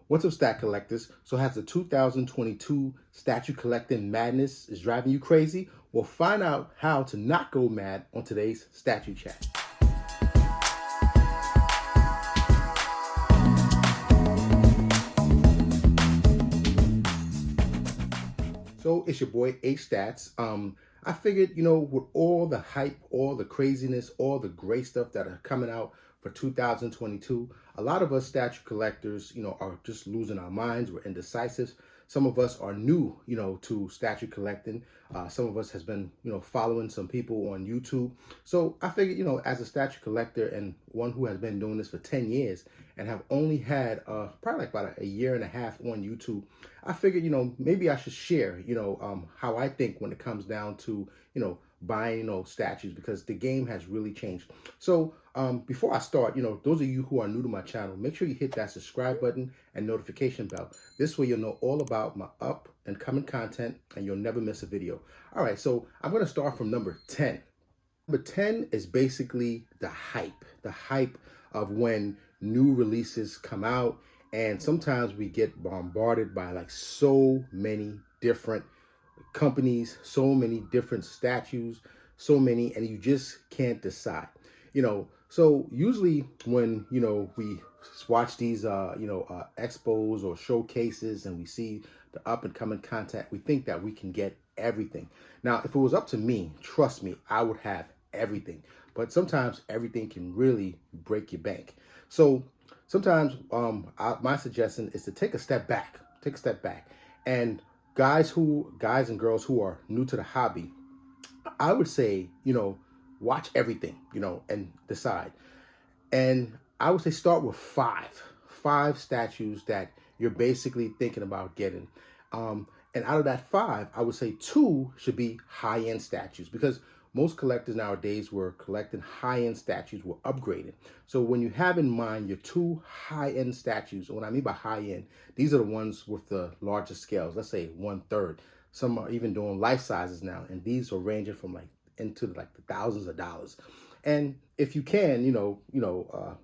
What's up, stat collectors? So has the 2022 statue collecting madness is driving you crazy? We'll find out how to not go mad on today's statue chat. So it's your boy H-Stats. I figured, with all the hype, all the craziness, all the great stuff that are coming out for 2022, a lot of us statue collectors, are just losing our minds. We're indecisive. Some of us are new, to statue collecting. Some of us has been, following some people on YouTube. So I figured, as a statue collector and one who has been doing this for 10 years and have only had probably like about a year and a half on YouTube, I figured, maybe I should share, how I think when it comes down to, buying, statues, because the game has really changed. So before I start, those of you who are new to my channel, make sure you hit that subscribe button and notification bell. This way you'll know all about my up and coming content and you'll never miss a video. All right, so I'm going to start from number 10. Number 10 is basically the hype of when new releases come out. And sometimes we get bombarded by like so many different companies, so many different statues, so many, and you just can't decide. So usually when, we watch these, expos or showcases and we see the up and coming content, we think that we can get everything. Now, if it was up to me, trust me, I would have everything. But sometimes everything can really break your bank. So sometimes my suggestion is to take a step back, and guys and girls who are new to the hobby, I would say, watch everything, and decide. And I would say start with five statues that you're basically thinking about getting. And out of that five, I would say two should be high-end statues, because most collectors nowadays were collecting high-end statues, were upgraded. So when you have in mind your two high-end statues, and what I mean by high-end, these are the ones with the largest scales, let's say 1/3. Some are even doing life sizes now, and these are ranging from into the thousands of dollars. And if you can,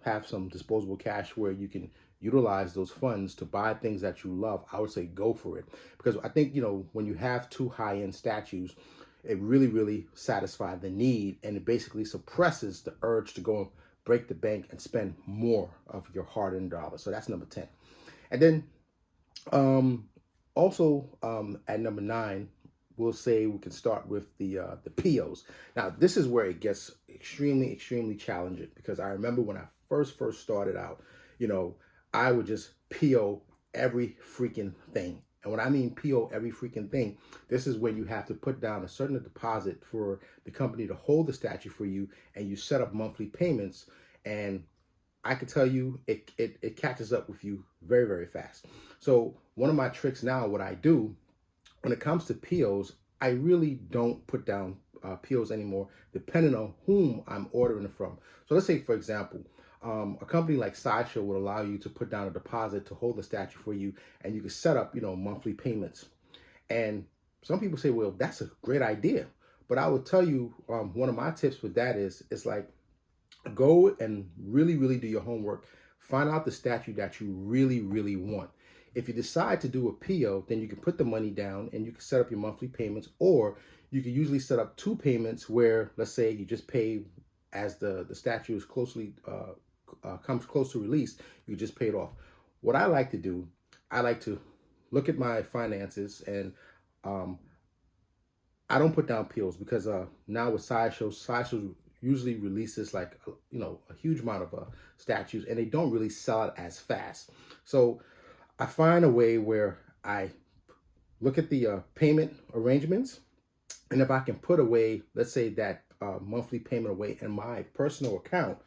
have some disposable cash where you can utilize those funds to buy things that you love, I would say go for it. Because I think, when you have two high-end statues, it really, really satisfies the need, and it basically suppresses the urge to go and break the bank and spend more of your hard-earned dollars. So that's number 10. And then also at number 9, we'll say we can start with the POs. Now, this is where it gets extremely, extremely challenging, because I remember when I first started out, I would just PO every freaking thing. And when I mean PO every freaking thing, this is when you have to put down a certain deposit for the company to hold the statue for you, and you set up monthly payments. And I can tell you, it catches up with you very, very fast. So one of my tricks now, what I do when it comes to POs, I really don't put down POs anymore, depending on whom I'm ordering it from. So let's say, for example, a company like Sideshow would allow you to put down a deposit to hold the statue for you, and you can set up, monthly payments. And some people say, well, that's a great idea. But I would tell you, one of my tips with that is, it's like, go and really, really do your homework. Find out the statue that you really, really want. If you decide to do a PO, then you can put the money down and you can set up your monthly payments, or you can usually set up 2 payments where, let's say, you just pay as the statue is comes close to release, you just pay it off. What I like to do, I like to look at my finances, and I don't put down POs, because now with Sideshow usually releases a huge amount of statues, and they don't really sell it as fast. So I find a way where I look at the payment arrangements, and if I can put away, let's say, that monthly payment away in my personal account,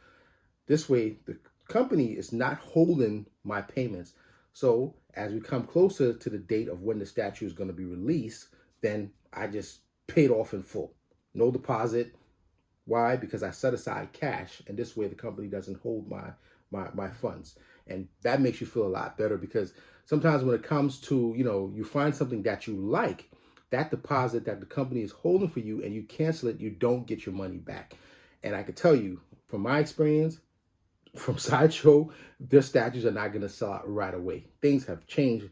this way the company is not holding my payments. So as we come closer to the date of when the statue is going to be released, then I just paid off in full. No deposit. Why? Because I set aside cash, and this way the company doesn't hold my funds. And that makes you feel a lot better, because sometimes when it comes to, you find something that you like, that deposit that the company is holding for you, and you cancel it, you don't get your money back. And I can tell you from my experience, from Sideshow, their statues are not going to sell out right away. Things have changed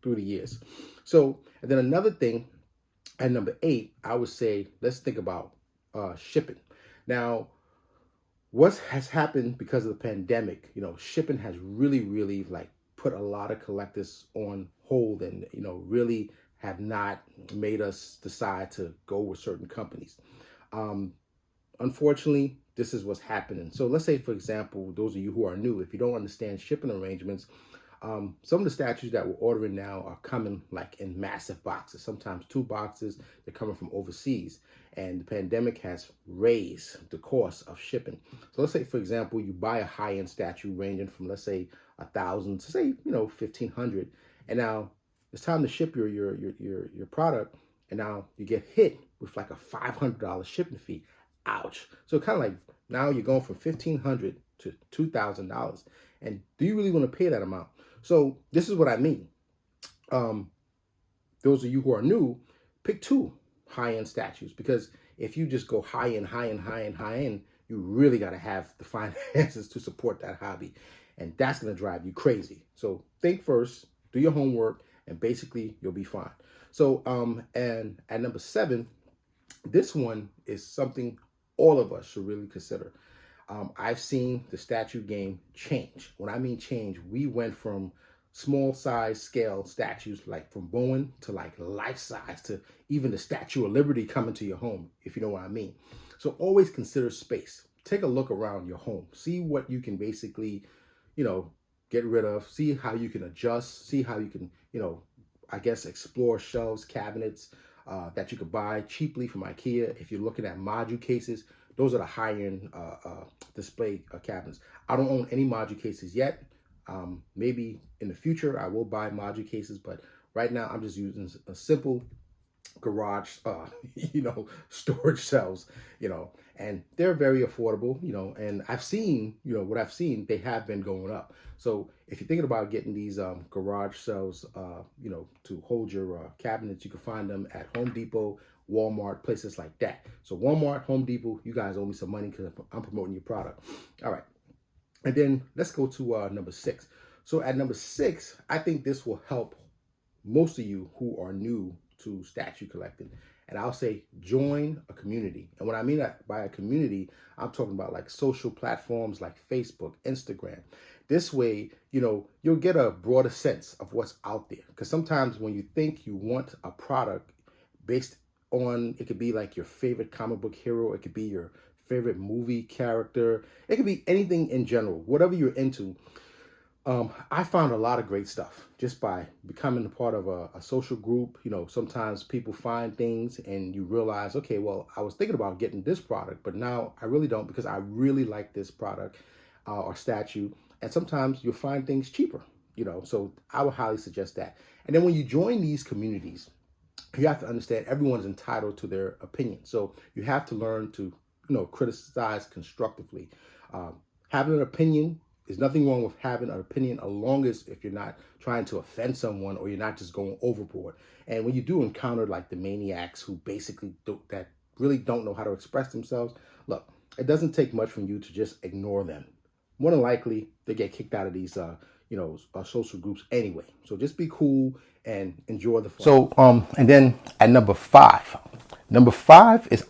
through the years. So, and then another thing at number 8, I would say let's think about shipping. Now, what has happened because of the pandemic? Shipping has really like put a lot of collectors on hold, and really have not made us decide to go with certain companies. Um, Unfortunately, this is what's happening. So let's say, for example, those of you who are new, if you don't understand shipping arrangements, some of the statues that we're ordering now are coming like in massive boxes, sometimes 2 boxes. They're coming from overseas. And the pandemic has raised the cost of shipping. So let's say, for example, you buy a high-end statue ranging from, let's say, 1,000 to say, 1,500. And now it's time to ship your product. And now you get hit with like a $500 shipping fee. Ouch. So kind of like now you're going from $1,500 to $2,000. And do you really want to pay that amount? So this is what I mean. Those of you who are new, pick 2 high-end statues, because if you just go high-end, high-end, high-end, high-end, you really got to have the finances to support that hobby. And that's going to drive you crazy. So think first, do your homework, and basically you'll be fine. So, and at number 7, this one is something all of us should really consider. I've seen the statue game change. When I mean change, we went from small size scale statues like from Bowen to like life size to even the Statue of Liberty coming to your home, if you know what I mean. So always consider space. Take a look around your home. See what you can basically, get rid of. See how you can adjust. See how you can, I guess, explore shelves, cabinets that you could buy cheaply from IKEA. If you're looking at module cases, those are the high-end display cabinets. I don't own any module cases yet. Maybe in the future I will buy module cases, but right now I'm just using a simple garage, storage cells, and they're very affordable, and I've seen, what I've seen, they have been going up. So if you're thinking about getting these garage cells, to hold your cabinets, you can find them at Home Depot, Walmart, places like that. So Walmart, Home Depot, you guys owe me some money because I'm promoting your product. All right. And then let's go to number 6. So at number 6, I think this will help most of you who are new to statue collecting. And I'll say join a community. And what I mean by a community, I'm talking about like social platforms like Facebook, Instagram. This way, you'll get a broader sense of what's out there. Because sometimes when you think you want a product based on, it could be like your favorite comic book hero, it could be your favorite movie character, it could be anything in general, whatever you're into. I found a lot of great stuff just by becoming a part of a social group. Sometimes people find things and you realize, okay, well, I was thinking about getting this product, but now I really don't because I really like this product or statue. And sometimes you'll find things cheaper, so I would highly suggest that. And then when you join these communities, you have to understand everyone's entitled to their opinion. So you have to learn to, criticize constructively. Having an opinion, there's nothing wrong with having an opinion, as long as if you're not trying to offend someone or you're not just going overboard. And when you do encounter like the maniacs who basically that really don't know how to express themselves, look, it doesn't take much from you to just ignore them. More than likely, they get kicked out of these, social groups anyway. So just be cool and enjoy the fun. So, and then at number 5,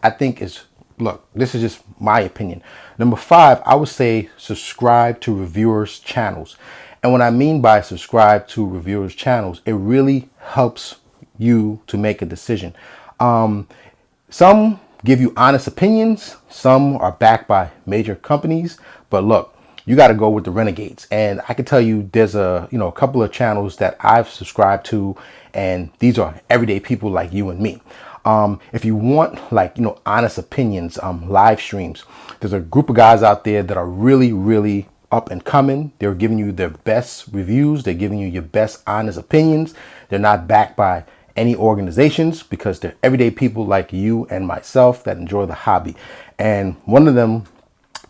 I think is, look, this is just my opinion. Number 5, I would say subscribe to reviewers' channels. And what I mean by subscribe to reviewers' channels, it really helps you to make a decision. Some give you honest opinions. Some are backed by major companies. But look, you got to go with the renegades. And I can tell you there's a couple of channels that I've subscribed to, and these are everyday people like you and me. If you want like, honest opinions, live streams, there's a group of guys out there that are really up and coming. They're giving you their best reviews. They're giving you your best honest opinions. They're not backed by any organizations because they're everyday people like you and myself that enjoy the hobby. And one of them,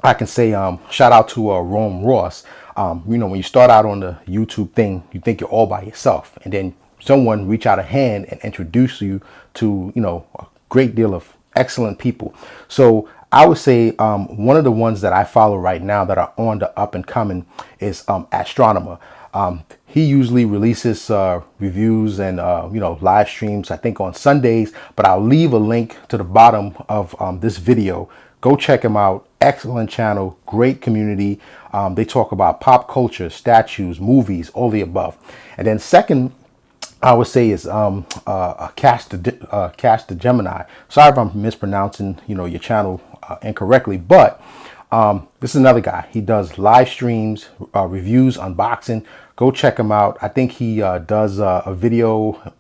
I can say, shout out to Rome Ross. When you start out on the YouTube thing, you think you're all by yourself, and then someone reach out a hand and introduce you to, a great deal of excellent people. So I would say one of the ones that I follow right now that are on the up and coming is Astroknomer. He usually releases reviews and live streams, I think on Sundays, but I'll leave a link to the bottom of this video. Go check him out. Excellent channel, great community. They talk about pop culture, statues, movies, all the above. And then second, I would say is KashDaGemini. Sorry if I'm mispronouncing your channel incorrectly, but this is another guy. He does live streams, reviews, unboxing. Go check him out. I think he does a video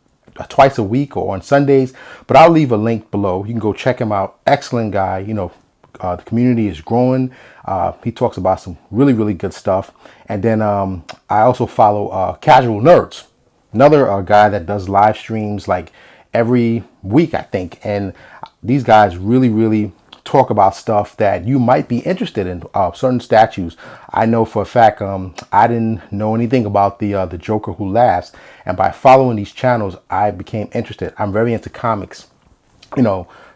twice a week or on Sundays, but I'll leave a link below. You can go check him out. Excellent guy. The community is growing. He talks about some really, really good stuff. And then I also follow Casual Nerds, another guy that does live streams like every week, I think. And these guys really, really talk about stuff that you might be interested in, certain statues. I know for a fact I didn't know anything about the Joker Who Laughs, and by following these channels I became interested. I'm very into comics,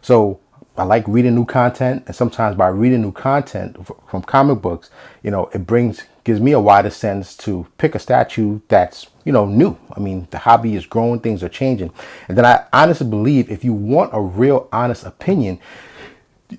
so I like reading new content, and sometimes by reading new content from comic books, it gives me a wider sense to pick a statue that's new. I mean, the hobby is growing, things are changing, and then I honestly believe if you want a real honest opinion,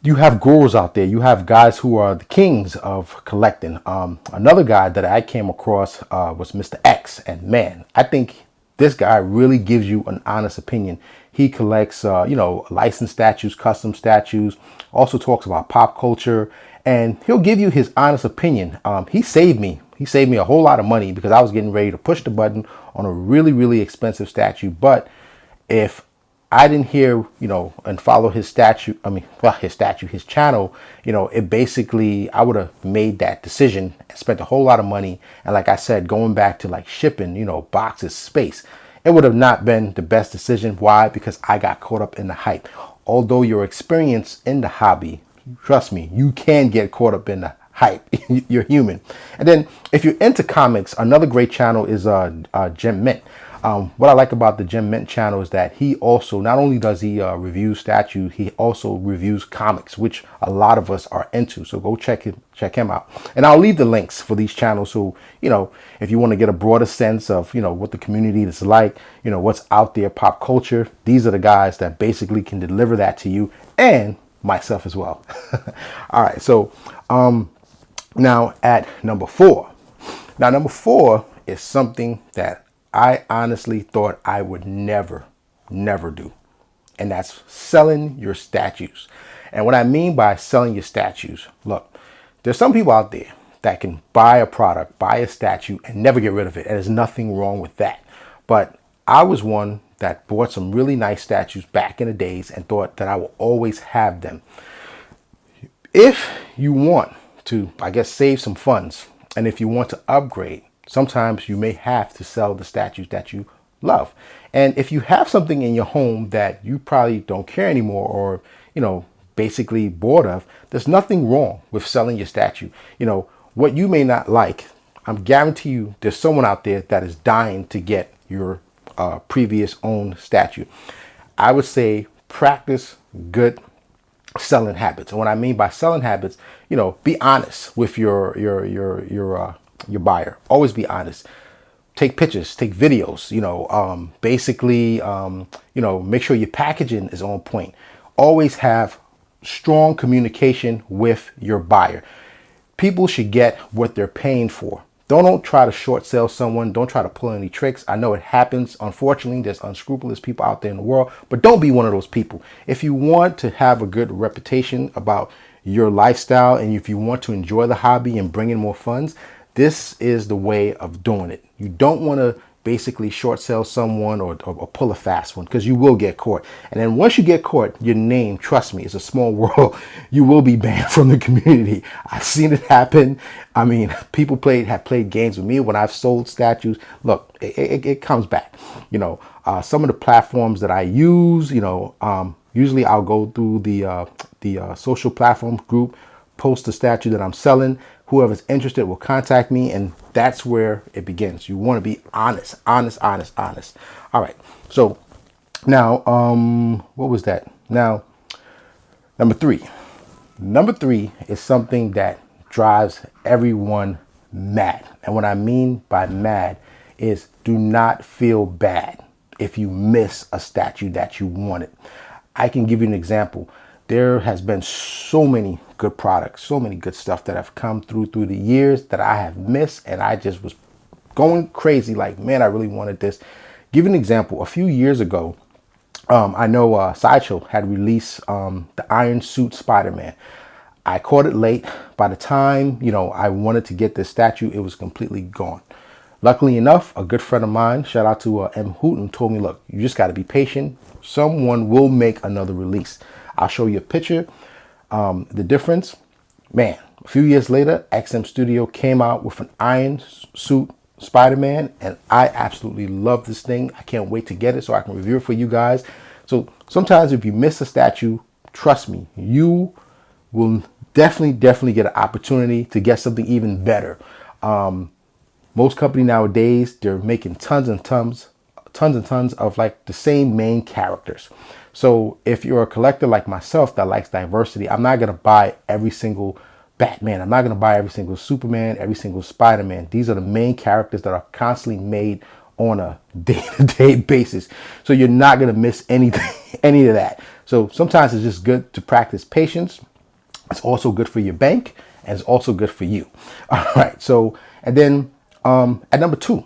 you have gurus out there. You have guys who are the kings of collecting. Another guy that I came across was Mr. X, and man, I think this guy really gives you an honest opinion. He collects, licensed statues, custom statues, also talks about pop culture, and he'll give you his honest opinion. He saved me. He saved me a whole lot of money because I was getting ready to push the button on a really, really expensive statue. But if I didn't hear, and follow his his channel, it basically, I would have made that decision and spent a whole lot of money. And like I said, going back to like shipping, boxes, space, it would have not been the best decision. Why? Because I got caught up in the hype. Although your experience in the hobby, trust me, you can get caught up in the hype. You're human. And then if you're into comics, another great channel is Gem Mint. What I like about the Gem Mint channel is that he also, not only does he review statues, he also reviews comics, which a lot of us are into. So go check him out. And I'll leave the links for these channels. So, if you want to get a broader sense of, what the community is like, what's out there, pop culture, these are the guys that basically can deliver that to you and myself as well. All right. So, now at number 4. Now, number 4 is something that I honestly thought I would never do. And that's selling your statues. And what I mean by selling your statues, look, there's some people out there that can buy a product, buy a statue, and never get rid of it. And there's nothing wrong with that. But I was one that bought some really nice statues back in the days and thought that I will always have them. If you want to, I guess, save some funds, and if you want to upgrade, sometimes you may have to sell the statues that you love. And if you have something in your home that you probably don't care anymore, or, basically bored of, there's nothing wrong with selling your statue. What you may not like, I'm guarantee you there's someone out there that is dying to get your previous owned statue. I would say practice good selling habits. And what I mean by selling habits, be honest with your buyer. Always be honest. Take pictures, take videos, make sure your packaging is on point. Always have strong communication with your buyer. People should get what they're paying for. Don't try to short sell someone. Don't try to pull any tricks. I know it happens. Unfortunately, there's unscrupulous people out there in the world, but don't be one of those people. If you want to have a good reputation about your lifestyle, and if you want to enjoy the hobby and bring in more funds, this is the way of doing it. You don't want to basically short sell someone or pull a fast one, because you will get caught. And then once you get caught, your name, trust me, it's a small world. You will be banned from the community. I've seen it happen. I mean, people have played games with me when I've sold statues. Look, it comes back. Some of the platforms that I use, usually I'll go through the social platform group, post the statue that I'm selling. Whoever's interested will contact me, and that's where it begins. You want to be honest. All right. So now, what was that? Now, number 3. Number three is something that drives everyone mad. And what I mean by mad is do not feel bad if you miss a statue that you wanted. I can give you an example. There has been so many good products, so many good stuff that have come through the years that I have missed, and I just was going crazy like, man, I really wanted this. Give you an example. A few years ago, I know Sideshow had released the Iron Suit Spider-Man. I caught it late. By the time, I wanted to get this statue, it was completely gone. Luckily enough, a good friend of mine, shout out to M. Hooten, told me, look, you just got to be patient. Someone will make another release. I'll show you a picture. The difference, man, a few years later, XM Studio came out with an Iron Suit Spider-Man, and I absolutely love this thing. I can't wait to get it so I can review it for you guys. So sometimes if you miss a statue, trust me, you will definitely get an opportunity to get something even better. Most company nowadays, they're making tons and tons of like the same main characters. So if you're a collector like myself that likes diversity, I'm not going to buy every single Batman. I'm not going to buy every single Superman, every single Spider-Man. These are the main characters that are constantly made on a day-to-day basis. So you're not going to miss anything, any of that. So sometimes it's just good to practice patience. It's also good for your bank, and it's also good for you. All right. So, and then at number two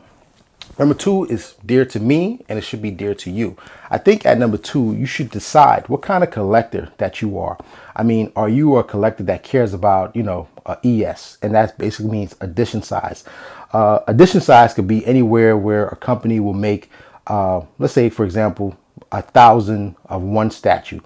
is dear to me, and it should be dear to you. I think at number two, you should decide what kind of collector that you are. I mean, are you a collector that cares about, ES, and that basically means edition size. Edition size could be anywhere where a company will make, let's say, for example, 1,000 of one statue.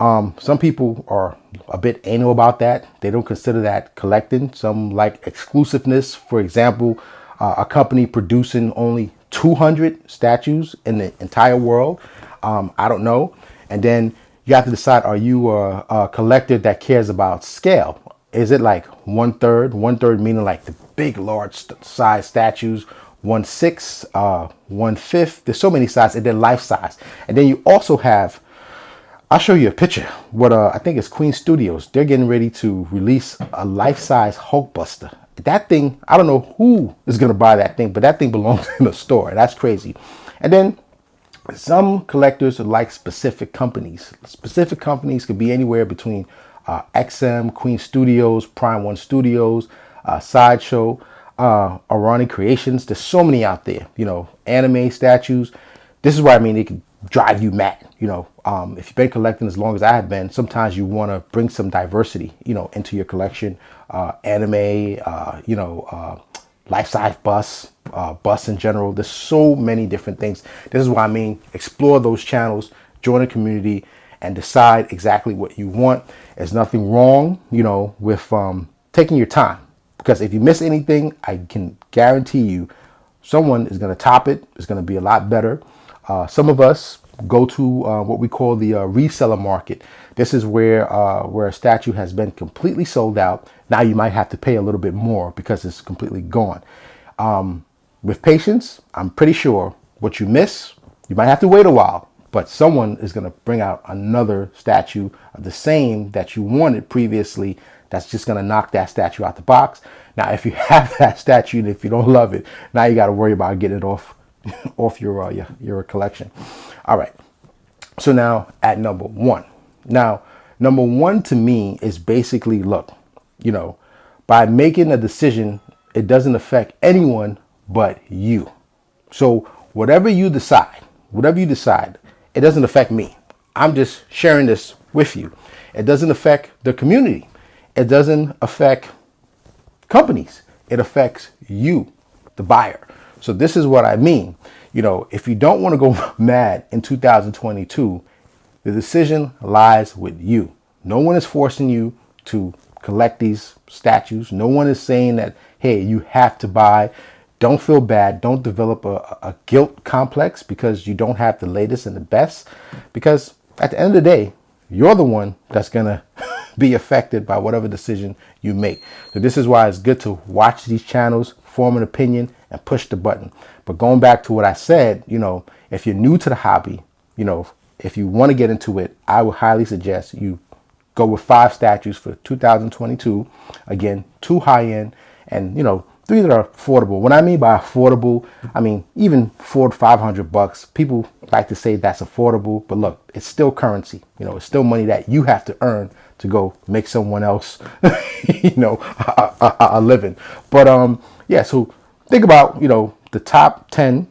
Some people are a bit anal about that. They don't consider that collecting. Some like exclusiveness. For example, a company producing only 200 statues in the entire world. I don't know. And then you have to decide, are you a collector that cares about scale? Is it like 1/3? 1/3 meaning like the big, large size statues. 1/6, 1/5. There's so many sizes, and then life size. And then you also have, I'll show you a picture. What I think it's Queen Studios. They're getting ready to release a life-size Hulkbuster. That thing, I don't know who is going to buy that thing, but that thing belongs in a store. That's crazy. And then some collectors like specific companies. Specific companies could be anywhere between XM, Queen Studios, Prime One Studios, Sideshow, Arani Creations. There's so many out there. Anime statues. This is what I mean. It can drive you mad. If you've been collecting as long as I have been, sometimes you want to bring some diversity, into your collection. Anime, life-size bus in general. There's so many different things. This is what I mean. Explore those channels, join a community, and decide exactly what you want. There's nothing wrong, with taking your time. Because if you miss anything, I can guarantee you someone is going to top it. It's going to be a lot better. Some of us go to what we call the reseller market. This is where a statue has been completely sold out. Now you might have to pay a little bit more because it's completely gone. With patience, I'm pretty sure what you miss, you might have to wait a while, but someone is going to bring out another statue of the same that you wanted previously. That's just going to knock that statue out the box. Now, if you have that statue and if you don't love it, now you got to worry about getting it off your collection. All right. So now at number one. Now, number one to me is basically, look, by making a decision, it doesn't affect anyone but you. So whatever you decide, it doesn't affect me. I'm just sharing this with you. It doesn't affect the community. It doesn't affect companies. It affects you, the buyer. So this is what I mean. If you don't want to go mad in 2022, the decision lies with you. No one is forcing you to collect these statues. No one is saying that, hey, you have to buy. Don't feel bad. Don't develop a guilt complex because you don't have the latest and the best. Because at the end of the day, you're the one that's going to be affected by whatever decision you make. So this is why it's good to watch these channels, form an opinion, and push the button. But going back to what I said, if you're new to the hobby, if you want to get into it, I would highly suggest you go with 5 statues for 2022. Again, 2 high-end and, you know, 3 that are affordable. When I mean by affordable, I mean even $400 to $500. People like to say that's affordable, but look, it's still currency. You know, it's still money that you have to earn to go make someone else, you know, a living. But yeah, so think about, you know, the top 10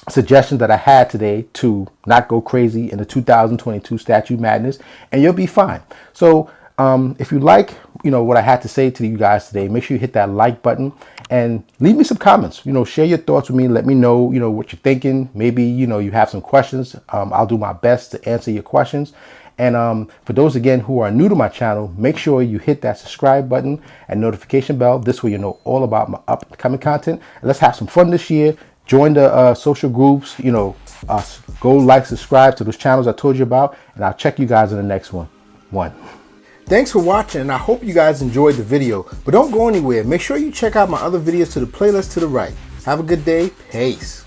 suggestions that I had today to not go crazy in the 2022 Statue Madness, and you'll be fine. So if you like, you know, what I had to say to you guys today, make sure you hit that like button and leave me some comments. You know, share your thoughts with me. Let me know, you know, what you're thinking. Maybe, you know, you have some questions. I'll do my best to answer your questions. And for those, again, who are new to my channel, make sure you hit that subscribe button and notification bell. This way you know all about my upcoming content. And let's have some fun this year. Join the social groups, you know, go like, subscribe to those channels I told you about, and I'll check you guys in the next one. Thanks for watching, and I hope you guys enjoyed the video. But don't go anywhere. Make sure you check out my other videos to the playlist to the right. Have a good day. Peace.